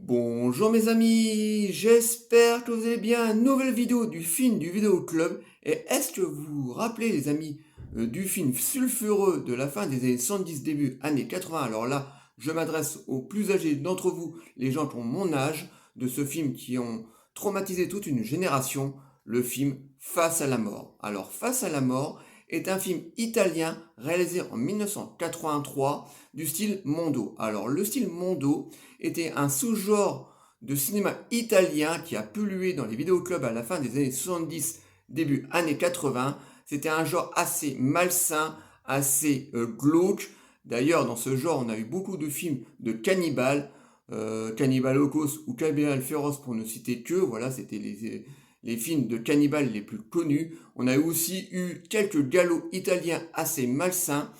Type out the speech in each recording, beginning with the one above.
Bonjour mes amis, j'espère que vous allez bien. Nouvelle vidéo du film du Vidéo Club. Et est-ce que vous vous rappelez les amis du film sulfureux de la fin des années 70, début années 80? Alors là, je m'adresse aux plus âgés d'entre vous, les gens qui ont mon âge, de ce film qui ont traumatisé toute une génération, le film Face à la mort. Alors Face à la mort est un film italien réalisé en 1983 du style Mondo. Alors le style Mondo était un sous-genre de cinéma italien qui a pollué dans les vidéoclubs à la fin des années 70, début années 80. C'était un genre assez malsain, assez glauque. D'ailleurs, dans ce genre, on a eu beaucoup de films de cannibales, Cannibal Holocaust ou Cannibal Féroce pour ne citer que. Voilà, c'était les films de cannibales les plus connus. On a aussi eu quelques galops italiens assez malsains.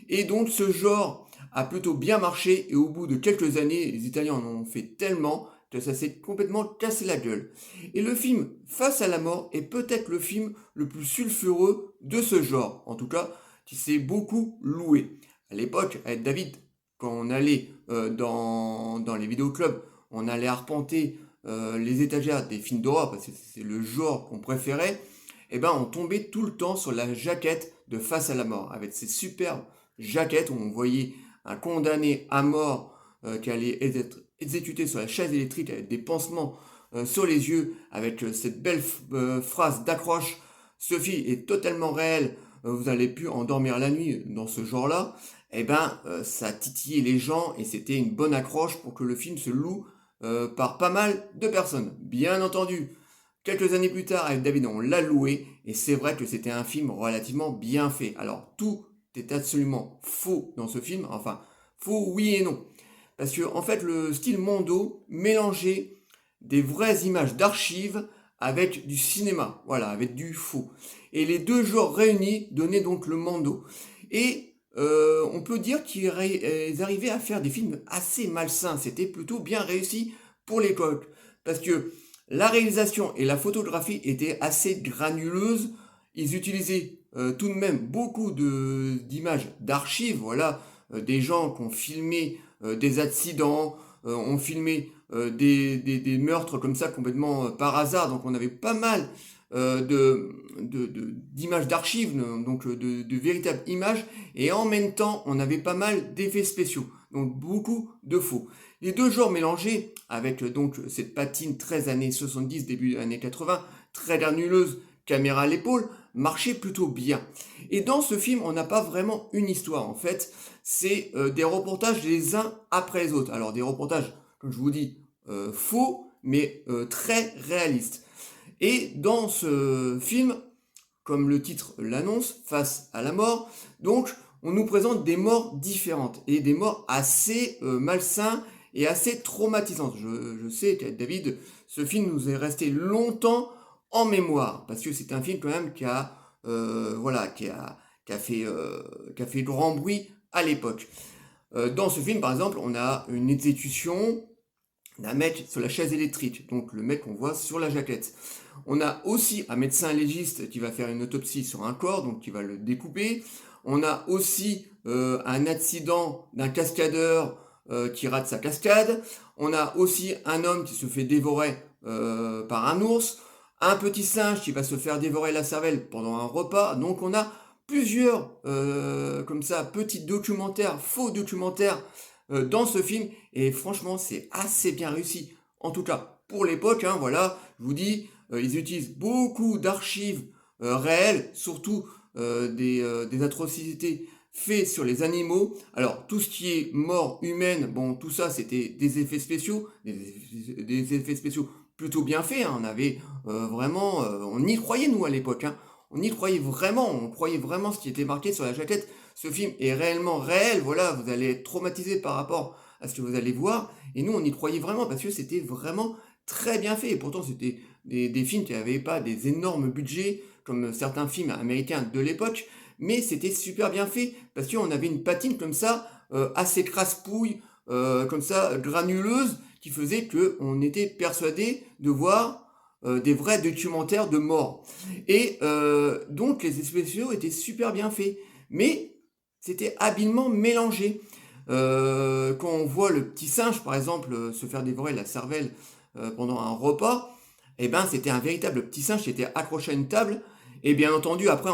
Et donc ce genre a plutôt bien marché et au bout de quelques années, les Italiens en ont fait tellement que ça s'est complètement cassé la gueule. Et le film Face à la mort est peut-être le film le plus sulfureux de ce genre, en tout cas qui s'est beaucoup loué. À l'époque, avec David, quand on allait dans les vidéoclubs, on allait arpenter les étagères des films d'horreur, parce que c'est le genre qu'on préférait, et ben on tombait tout le temps sur la jaquette de Face à la mort, avec ces superbes jaquettes où on voyait un condamné à mort qui allait être exécuté sur la chaise électrique avec des pansements sur les yeux, avec cette belle phrase d'accroche: Sophie est totalement réelle, vous allez plus endormir la nuit dans ce genre-là. Et ben ça titillait les gens et c'était une bonne accroche pour que le film se loue par pas mal de personnes. Bien entendu, quelques années plus tard, avec David, on l'a loué, et c'est vrai que c'était un film relativement bien fait. Alors, tout est absolument faux dans ce film, enfin, faux oui et non. Parce que, en fait, le style Mondo mélangeait des vraies images d'archives avec du cinéma, voilà, avec du faux. Et les deux genres réunis donnaient donc le Mondo. Et on peut dire qu'ils arrivaient à faire des films assez malsains. C'était plutôt bien réussi pour l'époque. Parce que la réalisation et la photographie étaient assez granuleuses. Ils utilisaient tout de même beaucoup d'images d'archives, voilà, des gens qui ont filmé des accidents, ont filmé des meurtres comme ça complètement par hasard. Donc on avait pas mal d'images d'archives, donc de véritables images, et en même temps on avait pas mal d'effets spéciaux, donc beaucoup de faux. Les deux genres mélangés, avec donc cette patine 13 années 70, début années 80, très granuleuse, caméra à l'épaule, marchait plutôt bien. Et dans ce film, on n'a pas vraiment une histoire en fait, c'est des reportages les uns après les autres. Alors des reportages, comme je vous dis, faux, mais très réalistes. Et dans ce film, comme le titre l'annonce, Face à la mort, donc on nous présente des morts différentes et des morts assez malsains et assez traumatisantes. Je sais qu'avec David, ce film nous est resté longtemps en mémoire parce que c'est un film quand même qui a voilà qui a fait grand bruit à l'époque. Dans ce film, par exemple, on a une exécution d'un mec sur la chaise électrique, donc le mec qu'on voit sur la jaquette. On a aussi un médecin légiste qui va faire une autopsie sur un corps, donc qui va le découper. On a aussi un accident d'un cascadeur qui rate sa cascade. On a aussi un homme qui se fait dévorer par un ours. Un petit singe qui va se faire dévorer la cervelle pendant un repas. Donc on a plusieurs comme ça petits documentaires, faux documentaires dans ce film, et franchement c'est assez bien réussi, en tout cas pour l'époque, hein, voilà, je vous dis, ils utilisent beaucoup d'archives réelles, surtout des atrocités faites sur les animaux. Alors tout ce qui est mort humaine, bon tout ça c'était des effets spéciaux, des effets spéciaux plutôt bien faits, hein. On avait vraiment, on y croyait nous à l'époque, hein. On y croyait vraiment, on croyait vraiment ce qui était marqué sur la jaquette. Ce film est réellement réel, voilà, vous allez être traumatisé par rapport à ce que vous allez voir. Et nous, on y croyait vraiment parce que c'était vraiment très bien fait. Et pourtant, c'était des films qui n'avaient pas des énormes budgets comme certains films américains de l'époque, mais c'était super bien fait parce qu'on avait une patine comme ça, assez crasse-pouille, comme ça, granuleuse, qui faisait qu'on était persuadé de voir des vrais documentaires de mort. Et donc les effets spéciaux étaient super bien faits, mais c'était habilement mélangé. Quand on voit le petit singe, par exemple, se faire dévorer la cervelle pendant un repas, eh ben, c'était un véritable petit singe qui était accroché à une table. Et bien entendu, après,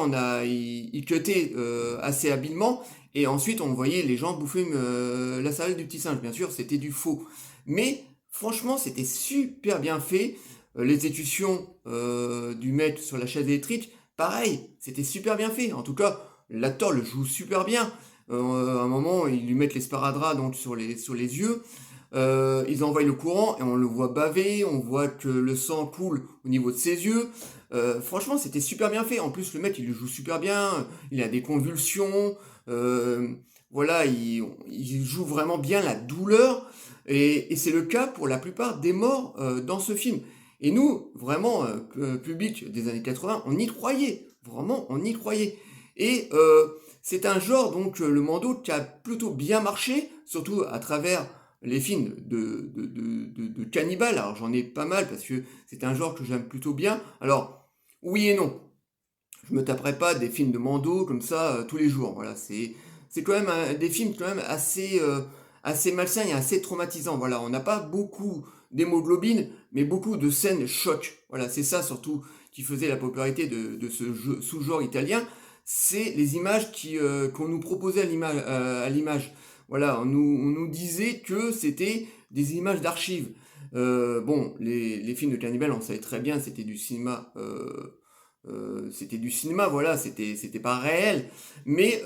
il cutait assez habilement. Et ensuite, on voyait les gens bouffer la cervelle du petit singe. Bien sûr, c'était du faux. Mais franchement, c'était super bien fait. L'exécution du mec sur la chaise électrique, pareil, c'était super bien fait. En tout cas, l'acteur le joue super bien. À un moment, ils lui mettent les sparadraps donc sur les yeux. Ils envoient le courant et on le voit baver, on voit que le sang coule au niveau de ses yeux. Franchement, c'était super bien fait. En plus, le mec, il le joue super bien. Il a des convulsions. Euh, voilà, il joue vraiment bien la douleur. Et c'est le cas pour la plupart des morts dans ce film. Et nous, vraiment, public des années 80, on y croyait. Vraiment, on y croyait. Et c'est un genre, donc, le Mando, qui a plutôt bien marché, surtout à travers les films de cannibales. Alors, j'en ai pas mal parce que c'est un genre que j'aime plutôt bien. Alors, oui et non. Je me taperai pas des films de Mando comme ça tous les jours. Voilà, c'est quand même des films quand même assez malsains et assez traumatisants. Voilà, on n'a pas beaucoup d'hémoglobine, mais beaucoup de scènes choc. Voilà, c'est ça surtout qui faisait la popularité de ce sous-genre italien. C'est les images qu'on nous proposait à l'image. Voilà, on nous disait que c'était des images d'archives. Bon, les films de cannibales, on savait très bien, c'était du cinéma. C'était du cinéma, voilà, c'était pas réel. Mais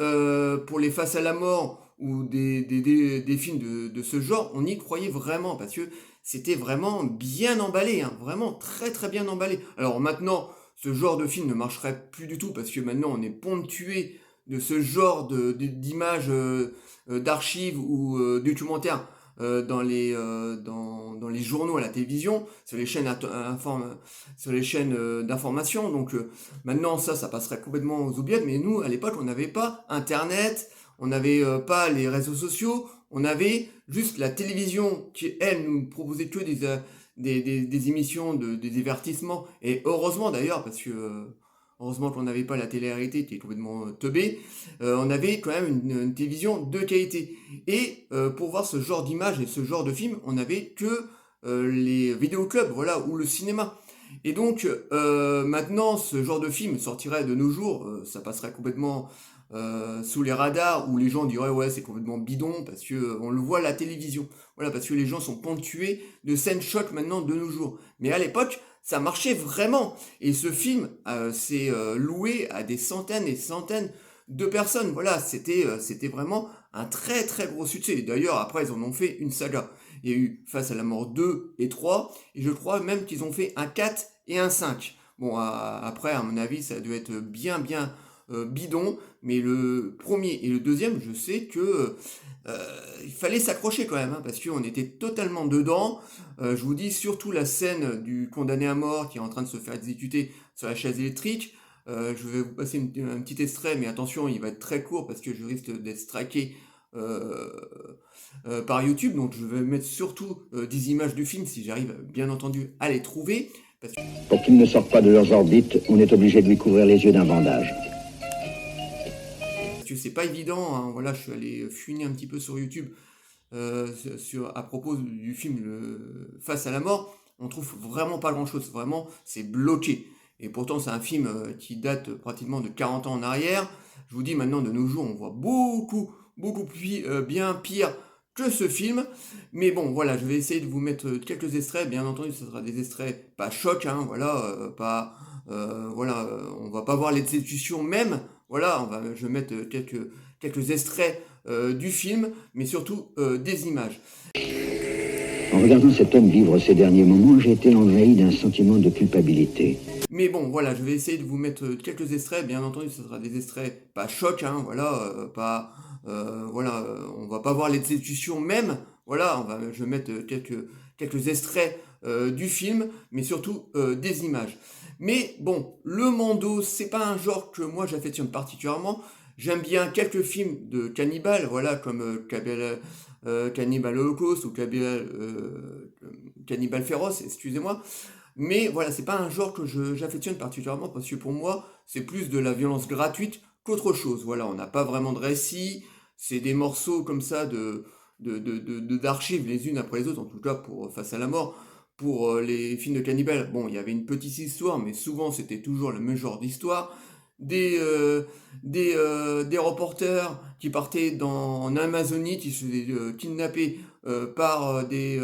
pour les Face à la mort ou des films de ce genre, on y croyait vraiment parce que c'était vraiment bien emballé, hein, vraiment très très bien emballé. Alors maintenant, ce genre de film ne marcherait plus du tout parce que maintenant on est ponctué de ce genre d'images d'archives ou documentaires dans les journaux à la télévision, sur les chaînes, sur les chaînes d'information. Donc maintenant, ça passerait complètement aux oubliettes. Mais nous, à l'époque, on n'avait pas Internet, on n'avait pas les réseaux sociaux, on avait juste la télévision qui, elle, nous proposait que des émissions, des divertissements. Et heureusement d'ailleurs, parce que heureusement qu'on n'avait pas la télé-réalité qui est complètement teubée, on avait quand même une télévision de qualité. Et pour voir ce genre d'image et ce genre de film, on n'avait que les vidéoclubs, voilà, ou le cinéma. Et donc maintenant, ce genre de film sortirait de nos jours, ça passerait complètement sous les radars, où les gens diraient ouais c'est complètement bidon parce que on le voit à la télévision. Voilà, parce que les gens sont ponctués de scènes choc maintenant de nos jours. Mais à l'époque, ça marchait vraiment. Et ce film s'est loué à des centaines et centaines de personnes. Voilà, c'était vraiment un très très gros succès. D'ailleurs, après, ils en ont fait une saga. Il y a eu Face à la mort 2 et 3, et je crois même qu'ils ont fait un 4 et un 5. Bon, après, à mon avis, ça doit être bien bidon, mais le premier et le deuxième, je sais que il fallait s'accrocher quand même, hein, parce qu'on était totalement dedans. Je vous dis surtout la scène du condamné à mort qui est en train de se faire exécuter sur la chaise électrique. Je vais vous passer un petit extrait, mais attention, il va être très court parce que je risque d'être striké euh, par YouTube. Donc je vais mettre surtout des images du film si j'arrive bien entendu à les trouver. Pour qu'ils ne sortent pas de leurs orbites, on est obligé de lui couvrir les yeux d'un bandage. Parce que c'est pas évident, hein. Voilà, je suis allé fuiner un petit peu sur YouTube à propos du film Face à la mort. On trouve vraiment pas grand chose, vraiment c'est bloqué. Et pourtant c'est un film qui date pratiquement de 40 ans en arrière. Je vous dis maintenant de nos jours on voit beaucoup plus, bien pire que ce film. Mais bon voilà, je vais essayer de vous mettre quelques extraits. Bien entendu ce sera des extraits pas choc, hein, voilà, pas voilà, on va pas voir l'exécution même. Voilà, je vais mettre quelques extraits du film, mais surtout des images. En regardant cet homme vivre ces derniers moments, j'ai été envahi d'un sentiment de culpabilité. Mais bon, voilà, je vais essayer de vous mettre quelques extraits. Bien entendu, ce sera des extraits pas choc, hein, voilà, voilà, on va pas voir l'exécution même. Voilà, je vais mettre quelques extraits du film, mais surtout des images. Mais bon, le Mando, c'est pas un genre que moi j'affectionne particulièrement. J'aime bien quelques films de cannibales, voilà, comme Cannibal Holocaust ou Cannibal Féroce, excusez-moi. Mais voilà, c'est pas un genre que j'affectionne particulièrement parce que pour moi, c'est plus de la violence gratuite qu'autre chose. Voilà, on n'a pas vraiment de récit, c'est des morceaux comme ça d'archives les unes après les autres, en tout cas pour Face à la mort. Pour les films de cannibales, bon, il y avait une petite histoire, mais souvent c'était toujours le même genre d'histoire. Des, euh, des reporters qui partaient en Amazonie, qui se faisaient kidnapper par des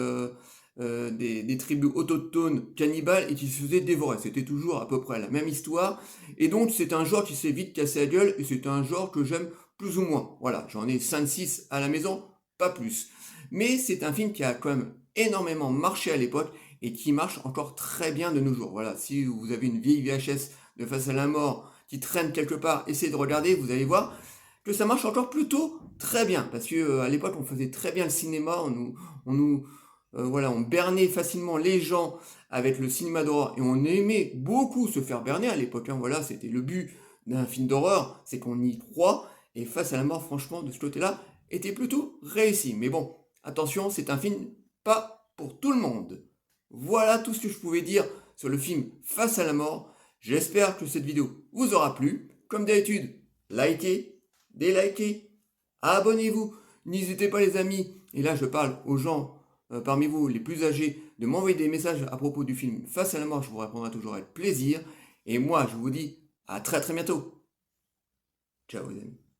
tribus autochtones cannibales et qui se faisaient dévorer. C'était toujours à peu près la même histoire. Et donc c'est un genre qui s'est vite cassé la gueule et c'est un genre que j'aime plus ou moins. Voilà, j'en ai 5-6 à la maison, pas plus. Mais c'est un film qui a quand même énormément marché à l'époque et qui marche encore très bien de nos jours. Voilà, si vous avez une vieille VHS de Face à la mort qui traîne quelque part, essayez de regarder, vous allez voir que ça marche encore plutôt très bien. Parce que à l'époque, on faisait très bien le cinéma, voilà, on bernait facilement les gens avec le cinéma d'horreur et on aimait beaucoup se faire berner à l'époque. Hein. Voilà, c'était le but d'un film d'horreur, c'est qu'on y croit. Et Face à la mort, franchement, de ce côté-là, était plutôt réussi. Mais bon, attention, c'est un film pas pour tout le monde. Voilà tout ce que je pouvais dire sur le film Face à la mort. J'espère que cette vidéo vous aura plu. Comme d'habitude, likez, délikez, abonnez-vous. N'hésitez pas les amis, et là je parle aux gens parmi vous les plus âgés, de m'envoyer des messages à propos du film Face à la mort. Je vous répondrai toujours avec plaisir. Et moi je vous dis à très très bientôt. Ciao les amis.